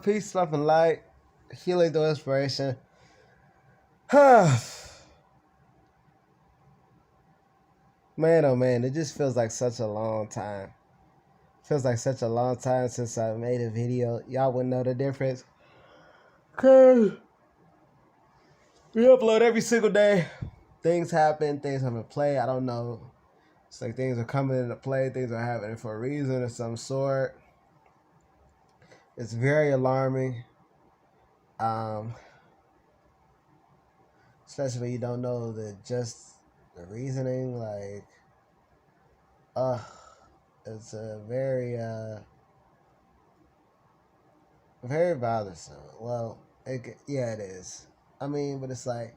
Peace, love, and light. Healing through inspiration. Man, oh man, it just feels like such a long time. Feels like such a long time since I made a video. Y'all wouldn't know the difference. Cause we upload every single day. Things happen, things have a play. I don't know. It's like things are coming into play, things are happening for a reason of some sort. It's very alarming. Especially when you don't know the reasoning, like it's a very bothersome. Well, yeah, it is. I mean, but it's like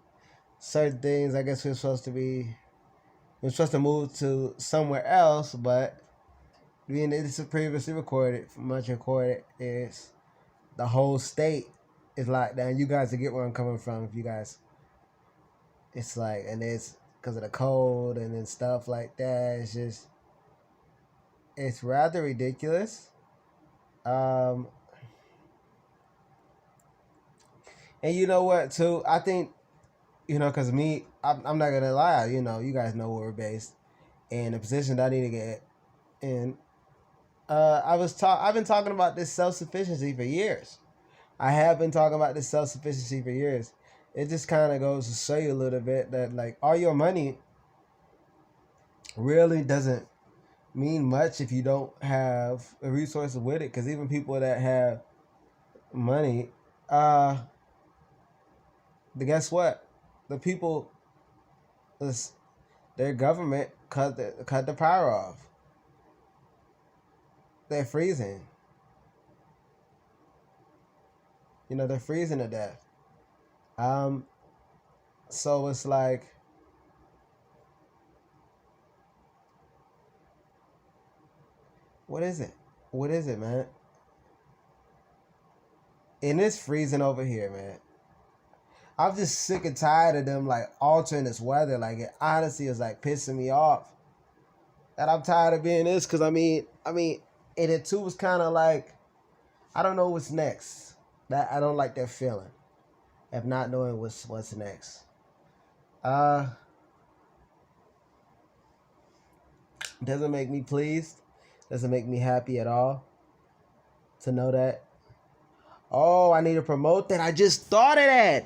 certain things. I guess we're supposed to move to somewhere else, but being it's previously recorded, much recorded, is the whole state is locked down. You guys will get where I'm coming from. If you guys, it's like, and it's because of the cold and then stuff like that. It's just, it's rather ridiculous. And you know what, too? I think, because me, I'm not going to lie. You guys know where we're based. And the position that I need to get in. I've been talking about this self-sufficiency for years. I have been talking about this self-sufficiency for years. It just kind of goes to show you a little bit that, like, all your money really doesn't mean much if you don't have the resources with it. Because even people that have money, guess what? The people, their government cut the power off. They're freezing. They're freezing to death. So it's like, what is it? What is it, man? And it's freezing over here, man. I'm just sick and tired of them like altering this weather. Like, it honestly is like pissing me off. And I'm tired of being this because I mean, and it too was kind of like, I don't know what's next. That I don't like that feeling of not knowing what's next. Doesn't make me pleased. Doesn't make me happy at all to know that. Oh, I need to promote that. I just thought of that.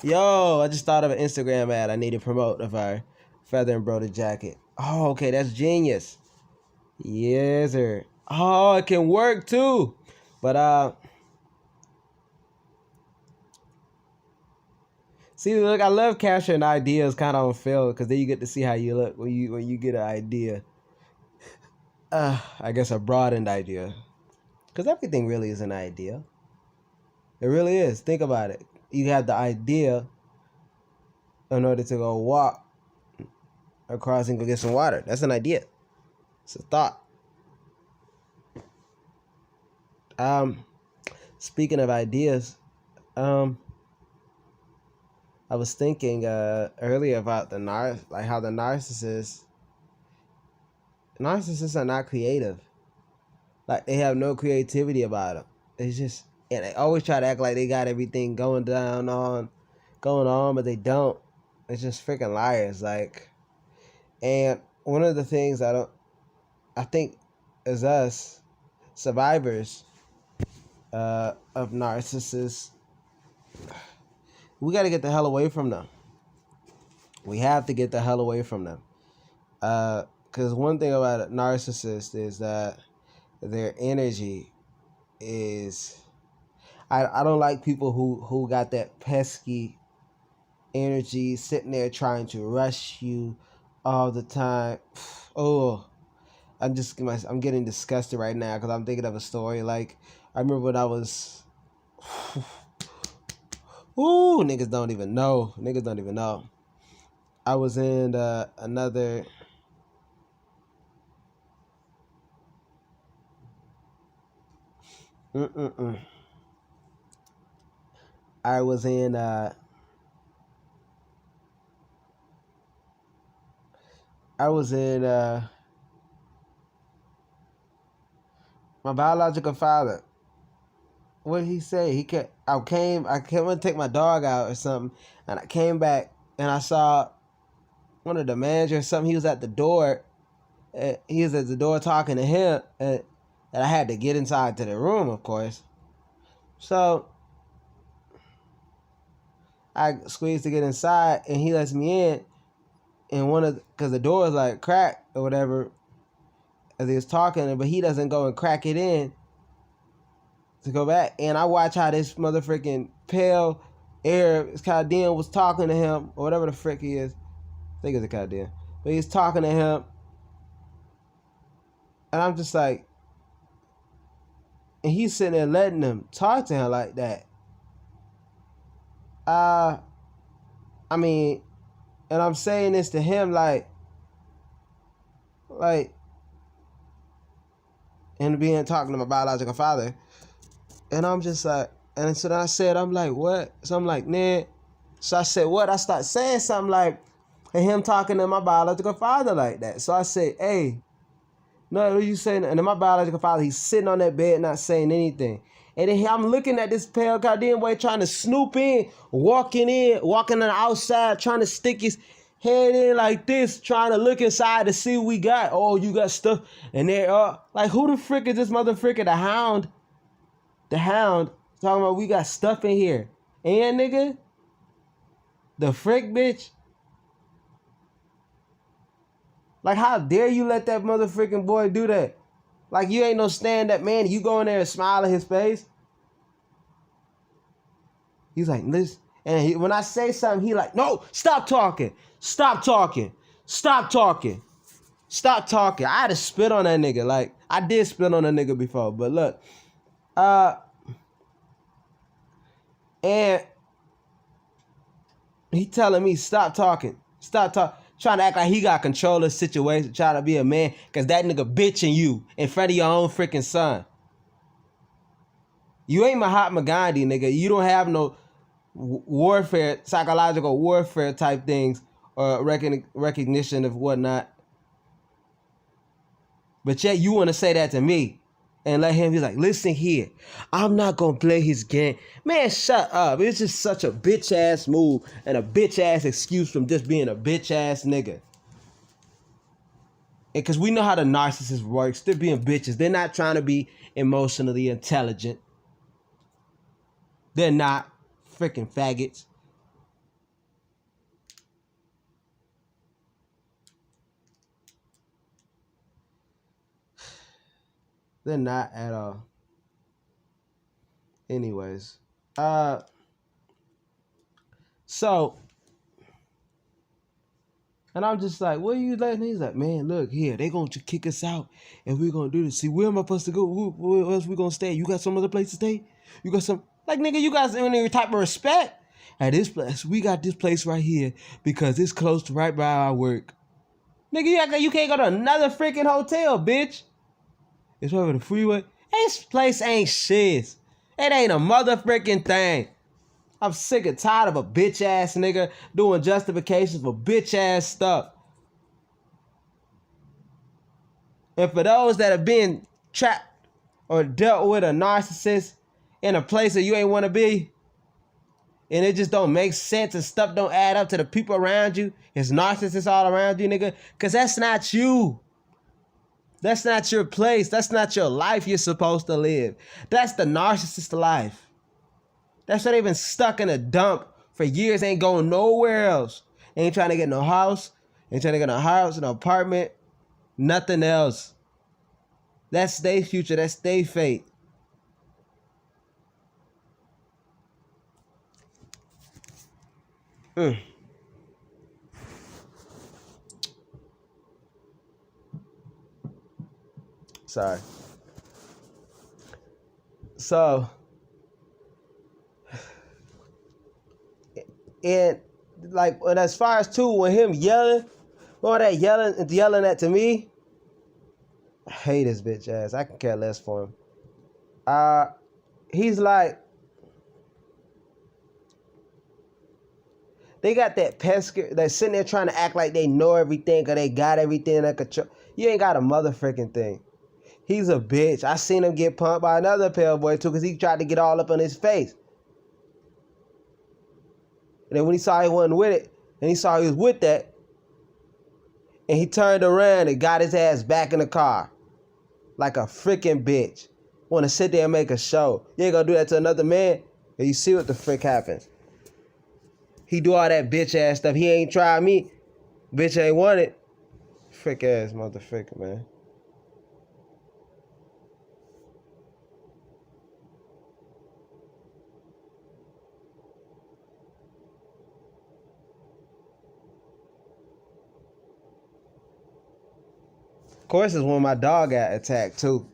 Yo, I just thought of an Instagram ad I need to promote of our feather embroidered jacket. Oh, okay, that's genius. Yes, sir. Oh, it can work too. But see, look, I love capturing ideas kind of on film because then you get to see how you look when you get an idea. I guess a broadened idea, because everything really is an idea. It really is. Think about it. You have the idea in order to go walk across and go get some water. That's an idea. It's a thought. Speaking of ideas, I was thinking earlier about how the narcissists are not creative. Like, they have no creativity about them. It's just, and they always try to act like they got everything going on, but they don't. It's just freaking liars. Like, and one of the things I think as us survivors of narcissists, we got to get the hell away from them. We have to get the hell away from them. Because one thing about a narcissist is that their energy is, I don't like people who got that pesky energy, sitting there trying to rush you all the time. Oh, I'm getting disgusted right now because I'm thinking of a story. Like, I remember when I was, niggas don't even know. I was in another. I was in my biological father. what did he say? I came to take my dog out or something, and I came back and I saw one of the managers or something. He was at the door. He was at the door talking to him, and I had to get inside to the room, of course. So I squeezed to get inside, and he lets me in. And because the door is like cracked or whatever, as he was talking, but he doesn't go and crack it in to go back. And I watch how this motherfucking pale Arab Chaldean was talking to him, or whatever the frick he is. I think it's a Chaldean. But he's talking to him. And I'm just like, and he's sitting there letting them talk to him like that. I mean, and I'm saying this to him like, and being talking to my biological father. And I'm just like, and so then I said, I'm like, what? So I'm like, nah. So I said, what? I start saying something like, and him talking to my biological father like that. So I said, hey, no, what you saying? And then my biological father, he's sitting on that bed not saying anything. And then I'm looking at this pale Chaldean boy trying to snoop in, walking on the outside, trying to stick his head in like this, trying to look inside to see what we got. Oh, you got stuff. And they're like, who the frick is this motherfucker? The hound. Talking about we got stuff in here. And nigga, the frick bitch. Like, how dare you let that motherfucking boy do that? Like, you ain't no stand-up man. You go in there and smile at his face. He's like, listen. And when I say something, he like, no, stop talking. Stop talking. Stop talking. Stop talking. I had to spit on that nigga. Like, I did spit on a nigga before. But look. And he telling me, stop talking. Stop talking. Trying to act like he got control of the situation, trying to be a man, because that nigga bitching you in front of your own freaking son. You ain't Mahatma Gandhi, nigga. You don't have no warfare, psychological warfare type things or recognition of whatnot. But yet you want to say that to me and let him be like, listen here, I'm not going to play his game. Man, shut up. It's just such a bitch-ass move and a bitch-ass excuse from just being a bitch-ass nigga. And because we know how the narcissist works. They're being bitches. They're not trying to be emotionally intelligent. They're not freaking faggots. They're not at all. Anyways. So, and I'm just like, what are you letting? He's like, man, look here, they gonna kick us out, and we're gonna do this. See, where am I supposed to go? Where else we gonna stay? You got some other place to stay? You got some, like, nigga, you got any type of respect? At this place, we got this place right here because it's close to right by our work. Nigga, you act like you can't go to another freaking hotel, bitch. It's over the freeway. This place ain't shit. It ain't a motherfucking thing. I'm sick and tired of a bitch ass nigga doing justifications for bitch ass stuff. And for those that have been trapped or dealt with a narcissist in a place that you ain't want to be, and it just don't make sense and stuff don't add up to the people around you, it's narcissists all around you, nigga, because that's not you. That's not your place. That's not your life you're supposed to live. That's the narcissist life. That's why they've been stuck in a dump for years, ain't going nowhere else. Ain't trying to get no house. Ain't trying to get no house, no apartment. Nothing else. That's their future. That's their fate. Sorry. So, and like, and as far as too, when him yelling, all that yelling at to me, I hate his bitch ass. I can care less for him. He's like, they got that pesker. They're sitting there trying to act like they know everything or they got everything under control. You ain't got a motherfucking thing. He's a bitch. I seen him get pumped by another pale boy too, because he tried to get all up on his face. And then when he saw he wasn't with it, and he saw he was with that, and he turned around and got his ass back in the car. Like a freaking bitch. Want to sit there and make a show. You ain't gonna do that to another man, and you see what the frick happens. He do all that bitch ass stuff. He ain't tried me. Bitch ain't want it. Frick ass motherfucker, man. Of course, it's when my dog got attacked too.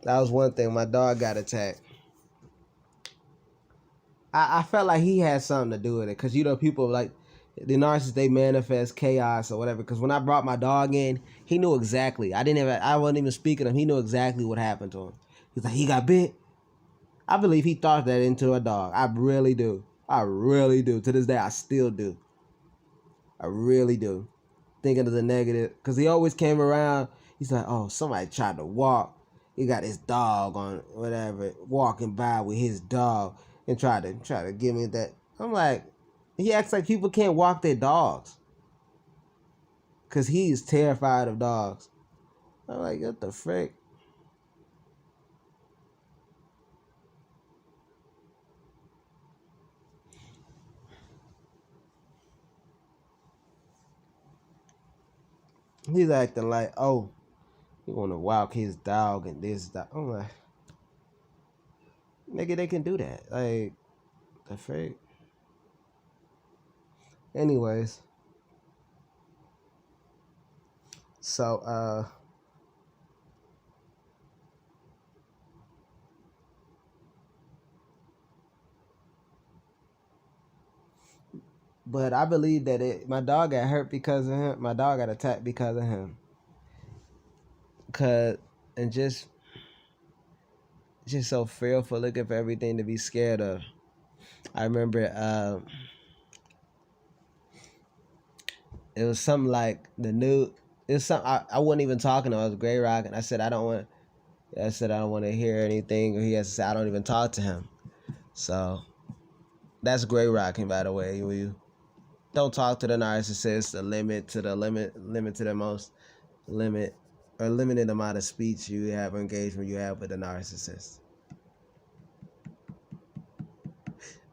That was one thing. My dog got attacked. I felt like he had something to do with it, because you know people like the narcissists, they manifest chaos or whatever. Because when I brought my dog in, he knew exactly. I wasn't even speaking to him. He knew exactly what happened to him. He's like, he got bit. I believe he thought that into a dog. I really do. I really do. To this day, I still do. I really do. Thinking of the negative, because he always came around. He's like, oh, somebody tried to walk. He got his dog on whatever, walking by with his dog, and try to give me that. I'm like, he acts like people can't walk their dogs, because he's terrified of dogs. I'm like, what the frick? He's acting like, oh, he want to walk his dog and this dog. I'm like, nigga, they can do that. Like, the frick. Anyways. So, but I believe that my dog got hurt because of him. My dog got attacked because of him. And just so fearful, looking for everything to be scared of. I remember it was something like the new. It was something I wasn't even talking to him. I was gray rocking. I said I don't want to hear anything. Or he has to say I don't even talk to him. So that's gray rocking, by the way. You don't talk to the narcissist. The limit to the most limit or limited amount of speech you have or engagement you have with the narcissist.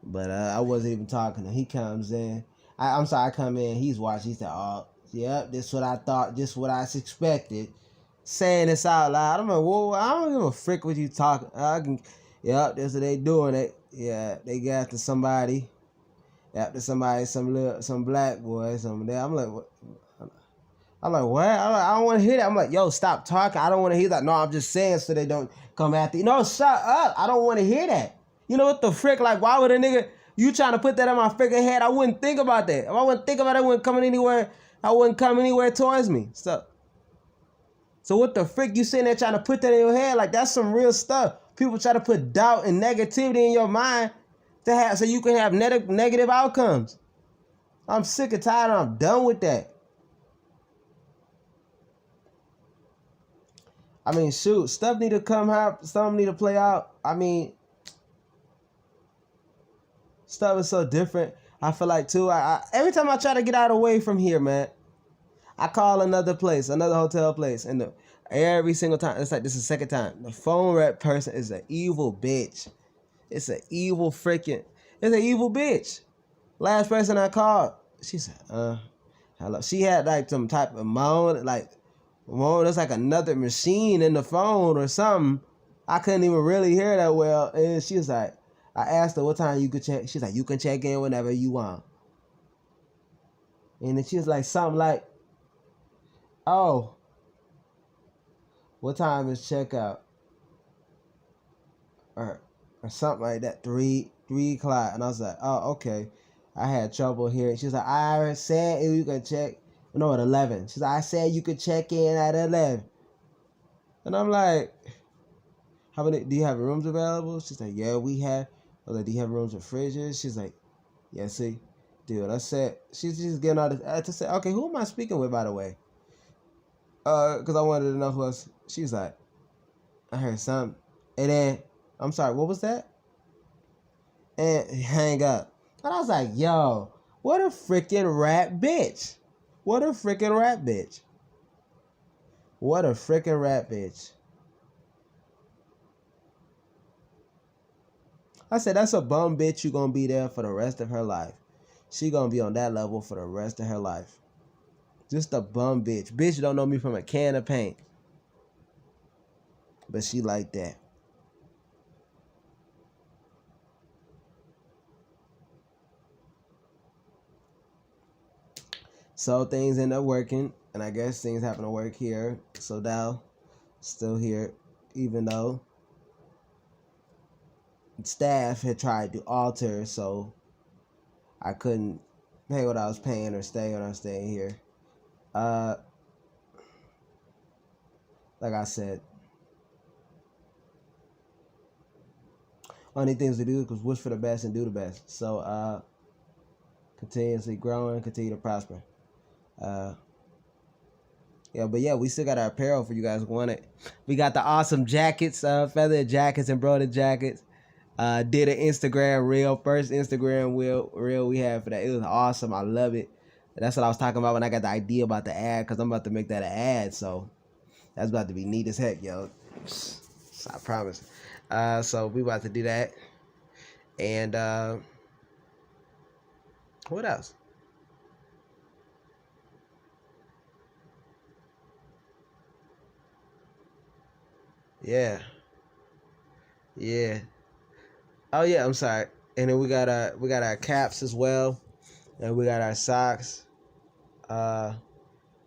But I wasn't even talking to him. He comes in. I'm sorry, I come in. He's watching. He said, oh, yep, this is what I thought. This is what I expected. Saying this out loud. I'm like, whoa, I don't give a frick what you talking. Yep, this is what they doing. They got to somebody. After somebody, some black boy, something there. I'm like, what? I don't want to hear that. I'm like, yo, stop talking. I don't want to hear that. No, I'm just saying so they don't come after you. No, shut up. I don't want to hear that. You know what the frick? Like, why would a nigga, you trying to put that in my freaking head? I wouldn't think about that. If I wouldn't think about it, I wouldn't come anywhere towards me. So what the frick you sitting there trying to put that in your head? Like, that's some real stuff. People try to put doubt and negativity in your mind so you can have negative outcomes. I'm sick and tired. I'm done with that. I mean, shoot, stuff need to come out. Some need to play out. I mean, stuff is so different. I feel like too. Every time I try to get out away from here, man, I call another hotel place, and every single time, it's like this is the second time. The phone rep person is an evil bitch. It's an evil bitch. Last person I called, she said, hello. She had like some type of moan, there's like another machine in the phone or something. I couldn't even really hear that well. And she was like, I asked her what time you could check. She's like, you can check in whenever you want. And then she was like something like, oh, what time is checkout? Or something like that, 3 o'clock. And I was like, oh, okay. I had trouble hearing. She was like, I said you could check. No, at 11. She's like, I said you could check in at 11. And I'm like, do you have rooms available? She's like, yeah, we have. I was like, do you have rooms with fridges? She's like, yeah, see. Dude, I said, she's just getting all this. I just said, okay, who am I speaking with, by the way? Because I wanted to know who else. She's like, I heard something. And then, I'm sorry, what was that? And hang up. And I was like, yo, what a freaking rat bitch. What a freaking rat bitch. What a freaking rat bitch. I said, that's a bum bitch. You gonna be there for the rest of her life. She gonna be on that level for the rest of her life. Just a bum bitch. Bitch don't know me from a can of paint. But she like that. So things end up working. And I guess things happen to work here. So Dal still here. Even though staff had tried to alter, so I couldn't pay what I was paying or stay when I was staying here. Like I said, only things to do is wish for the best and do the best. So continuously growing, continue to prosper. Yeah, but yeah, we still got our apparel for you guys who want it. We got the awesome jackets, feather jackets, embroidered jackets. Did an Instagram reel, first Instagram reel we had for that. It was awesome. I love it. That's what I was talking about when I got the idea about the ad, because I'm about to make that an ad. So that's about to be neat as heck, yo. I promise. So we about to do that. And what else? Yeah. Oh yeah, I'm sorry. And then we got our caps as well. And we got our socks,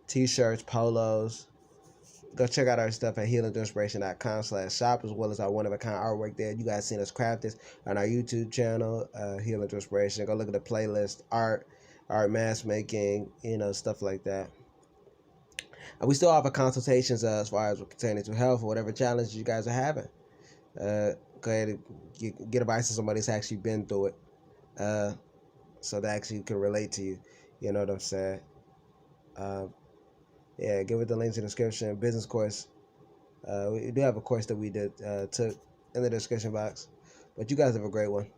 t-shirts, polos. Go check out our stuff at healingthroughinspiration.com/shop, as well as our one-of-a-kind artwork there. You guys seen us craft this on our YouTube channel, Healing Through Inspiration. Go look at the playlist, art mask making, stuff like that. And we still offer consultations as far as pertaining to health or whatever challenges you guys are having. Go ahead and get advice from somebody that's actually been through it, so that actually can relate to you. You know what I'm saying? Yeah, give it the links in the description. Business course. We do have a course that we took in the description box. But you guys have a great one.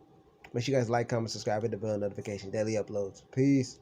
Make sure you guys like, comment, subscribe, hit the bell notification. Daily uploads. Peace.